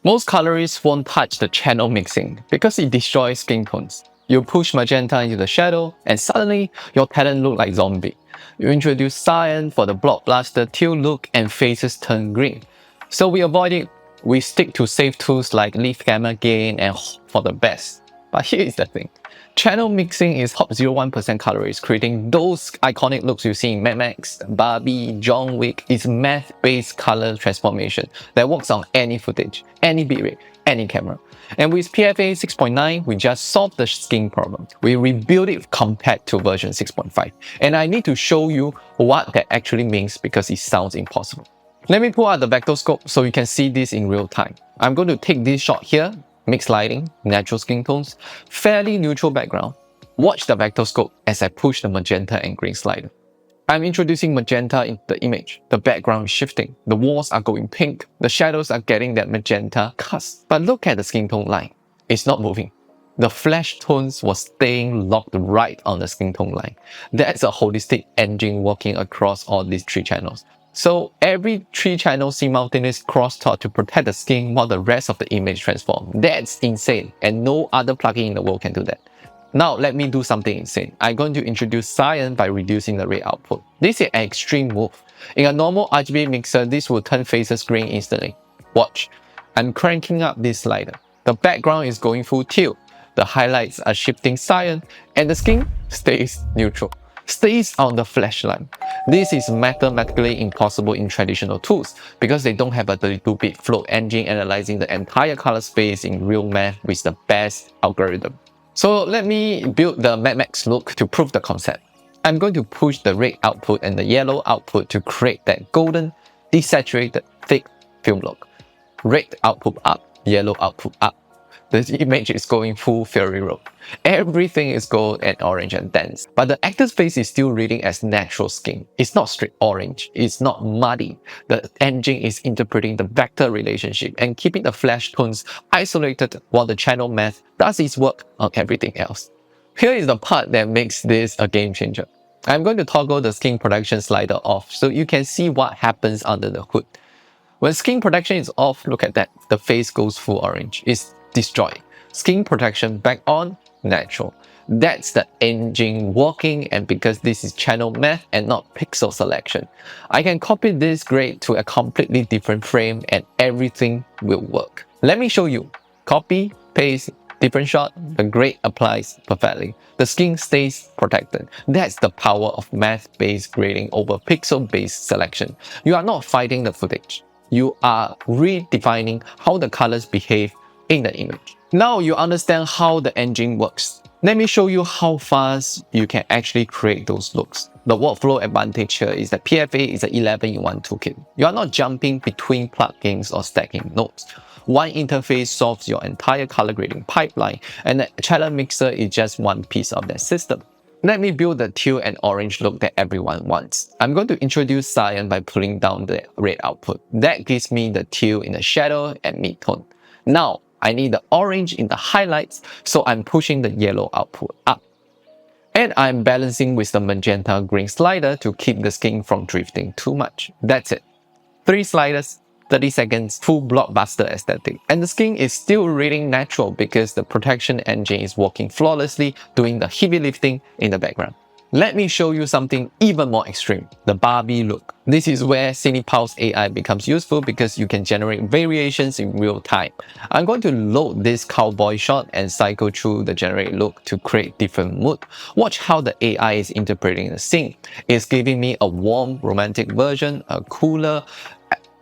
Most colorists won't touch the channel mixing because it destroys skin tones. You push magenta into the shadow and suddenly your talent look like zombie. You introduce cyan for the blockbuster teal look and faces turn green. So we avoid it. We stick to safe tools like leaf gamma gain and hope for the best. But here is the thing. Channel mixing is top 0.1% colorists, creating those iconic looks you see in Mad Max, Barbie, John Wick. It's math-based color transformation that works on any footage, any bitrate, any camera. And with PFA 6.9, we just solved the skin problem. We rebuilt it compared to version 6.5. And I need to show you what that actually means because it sounds impossible. Let me pull out the Vectorscope so you can see this in real time. I'm going to take this shot here, mixed lighting, natural skin tones, fairly neutral background. Watch the Vectorscope as I push the magenta and green slider. I'm introducing magenta into the image. The background is shifting. The walls are going pink. The shadows are getting that magenta cast. But look at the skin tone line. It's not moving. The flesh tones was staying locked right on the skin tone line. That's a holistic engine working across all these 3 channels. So every 3 channels simultaneous crosstalk to protect the skin while the rest of the image transforms. That's insane, and no other plugin in the world can do that. Now let me do something insane. I'm going to introduce cyan by reducing the red output. This is an extreme move. In a normal RGB mixer, this will turn faces green instantly. Watch. I'm cranking up this slider. The background is going full teal. The highlights are shifting cyan, and the skin stays neutral. Stays on the flash line. This is mathematically impossible in traditional tools because they don't have a 32-bit float engine analyzing the entire color space in real math with the best algorithm. So let me build the Mad Max look to prove the concept. I'm going to push the red output and the yellow output to create that golden, desaturated, thick film look. Red output up, yellow output up. The image is going full fairy road. Everything is gold and orange and dense. But the actor's face is still reading as natural skin. It's not straight orange. It's not muddy. The engine is interpreting the vector relationship and keeping the flash tones isolated while the channel math does its work on everything else. Here is the part that makes this a game changer. I'm going to toggle the skin protection slider off so you can see what happens under the hood. When skin protection is off, look at that. The face goes full orange. It's destroyed. Skin protection back on, natural. That's the engine working, and because this is channel math and not pixel selection, I can copy this grade to a completely different frame and everything will work. Let me show you. Copy, paste, different shot, the grade applies perfectly. The skin stays protected. That's the power of math-based grading over pixel-based selection. You are not fighting the footage. You are redefining how the colors behave in the image. Now you understand how the engine works. Let me show you how fast you can actually create those looks. The workflow advantage here is that PFA is an 11-in-1 toolkit. You are not jumping between plugins or stacking nodes. One interface solves your entire color grading pipeline, and the channel mixer is just one piece of that system. Let me build the teal and orange look that everyone wants. I'm going to introduce cyan by pulling down the red output. That gives me the teal in the shadow and mid-tone. Now, I need the orange in the highlights, so I'm pushing the yellow output up. And I'm balancing with the magenta green slider to keep the skin from drifting too much. That's it. 3 sliders, 30 seconds, full blockbuster aesthetic. And the skin is still reading natural because the protection engine is working flawlessly, doing the heavy lifting in the background. Let me show you something even more extreme, the Barbie look. This is where CinePulse AI becomes useful because you can generate variations in real time. I'm going to load this cowboy shot and cycle through the generate look to create different mood. Watch how the AI is interpreting the scene. It's giving me a warm, romantic version, a cooler,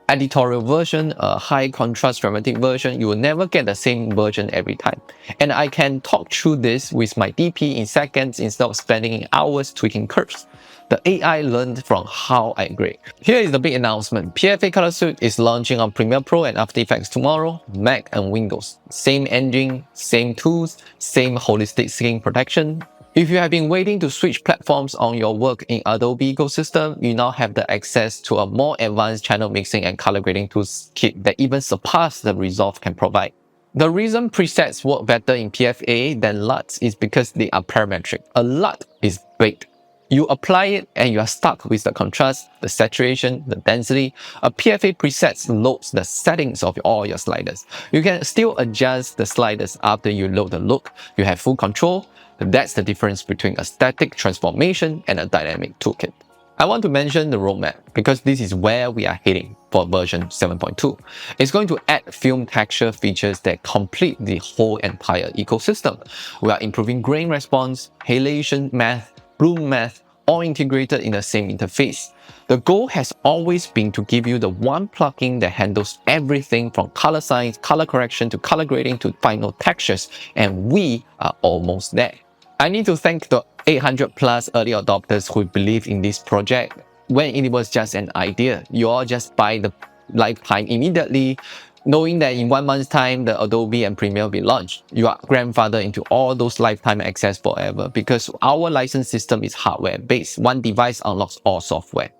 editorial version, a high contrast dramatic version. You will never get the same version every time. And I can talk through this with my DP in seconds instead of spending hours tweaking curves. The AI learned from how I grade. Here is the big announcement. PFA Color Suite is launching on Premiere Pro and After Effects tomorrow, Mac and Windows. Same engine, same tools, same holistic skin protection. If you have been waiting to switch platforms on your work in Adobe ecosystem, you now have the access to a more advanced channel mixing and color grading tools kit that even surpass the Resolve can provide. The reason presets work better in PFA than LUTs is because they are parametric. A LUT is baked. You apply it and you are stuck with the contrast, the saturation, the density. A PFA preset loads the settings of all your sliders. You can still adjust the sliders after you load the look. You have full control. That's the difference between a static transformation and a dynamic toolkit. I want to mention the roadmap because this is where we are heading for version 7.2. It's going to add film texture features that complete the whole entire ecosystem. We are improving grain response, halation math, bloom math, all integrated in the same interface. The goal has always been to give you the one plugin that handles everything from color science, color correction to color grading to final textures, and we are almost there. I need to thank the 800 plus early adopters who believe in this project. When it was just an idea, you all just buy the lifetime immediately, knowing that in 1 month's time, the Adobe and Premiere will be launched. You are grandfathered into all those lifetime access forever because our license system is hardware-based. One device unlocks all software.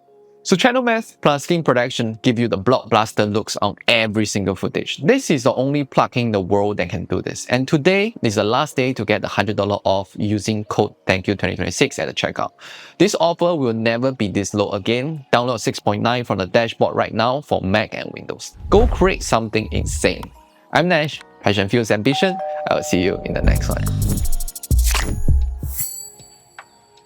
So channel math plus skin protection give you the blockbuster looks on every single footage. This is the only plugin in the world that can do this. And today is the last day to get the $100 off using code THANKYOU2026 at the checkout. This offer will never be this low again. Download 6.9 from the dashboard right now for Mac and Windows. Go create something insane. I'm Nash, Passion Fuels Ambition. I'll see you in the next one.